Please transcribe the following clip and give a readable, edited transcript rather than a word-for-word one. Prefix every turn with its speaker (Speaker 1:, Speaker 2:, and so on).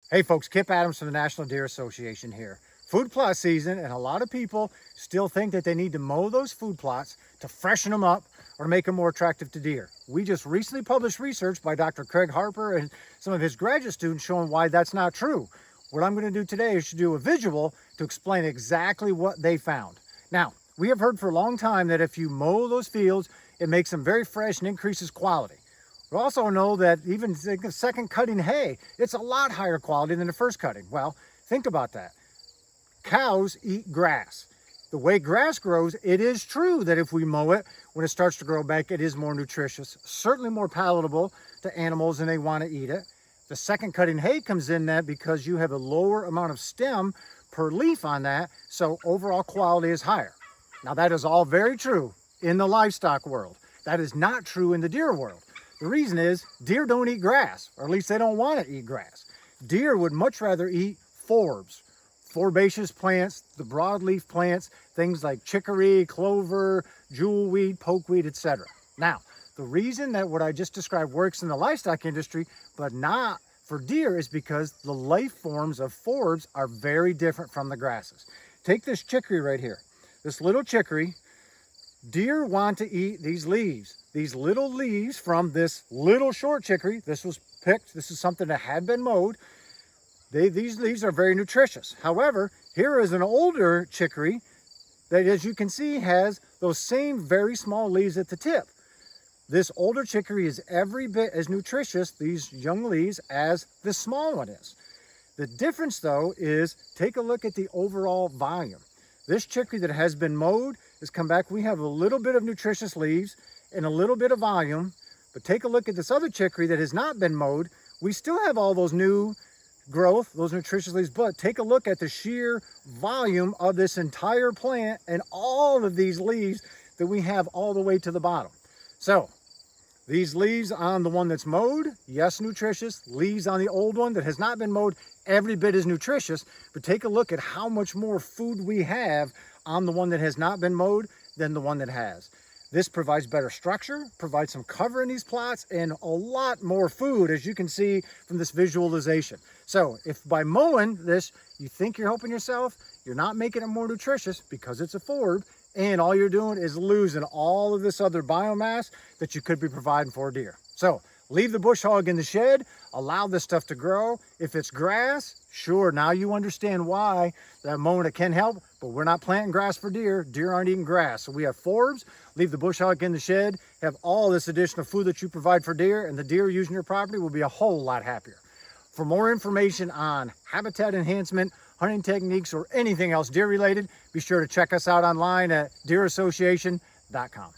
Speaker 1: Hey folks, Kip Adams from the National Deer Association here. Food plot season, and a lot of people still think that they need to mow those food plots to freshen them up or make them more attractive to deer. We just recently published research by Dr. Craig Harper and some of his graduate students showing why that's not true. What I'm going to do today is to do a visual to explain exactly what they found. Now, we have heard for a long time that if you mow those fields, it makes them very fresh and increases quality. We also know that even the second cutting hay, it's a lot higher quality than the first cutting. Well, think about that. Cows eat grass. The way grass grows, it is true that if we mow it, when it starts to grow back, it is more nutritious, certainly more palatable to animals and they want to eat it. The second cutting hay comes in that because you have a lower amount of stem per leaf on that, so overall quality is higher. Now that is all very true in the livestock world. That is not true in the deer world. The reason is deer don't eat grass, or at least they don't want to eat grass. Deer would much rather eat forbs, forbaceous plants, the broadleaf plants, things like chicory, clover, jewelweed, pokeweed, etc. Now, the reason that what I just described works in the livestock industry, but not for deer, is because the life forms of forbs are very different from the grasses. Take this chicory right here, this little chicory. Deer want to eat these leaves, these little leaves from this little short chicory. This was picked. This is something that had been mowed. These leaves are very nutritious. However, here is an older chicory that, as you can see, has those same very small leaves at the tip. This older chicory is every bit as nutritious, these young leaves, as the small one is. The difference, though, is take a look at the overall volume. This chicory that has been mowed has come back. We have a little bit of nutritious leaves and a little bit of volume, but take a look at this other chicory that has not been mowed. We still have all those new growth, those nutritious leaves, but take a look at the sheer volume of this entire plant and all of these leaves that we have all the way to the bottom. So these leaves on the one that's mowed, yes, nutritious. Leaves on the old one that has not been mowed, every bit as nutritious. But take a look at how much more food we have on the one that has not been mowed than the one that has. This provides better structure, provides some cover in these plots, and a lot more food, as you can see from this visualization. So if by mowing this, you think you're helping yourself, you're not making it more nutritious because it's a forb, and all you're doing is losing all of this other biomass that you could be providing for deer. So leave the bush hog in the shed, allow this stuff to grow. If it's grass, sure, now you understand why that mowing it can help, but we're not planting grass for deer. Deer aren't eating grass. So we have forbs, leave the bush hog in the shed, have all this additional food that you provide for deer, and the deer using your property will be a whole lot happier. For more information on habitat enhancement, hunting techniques, or anything else deer related, be sure to check us out online at deerassociation.com.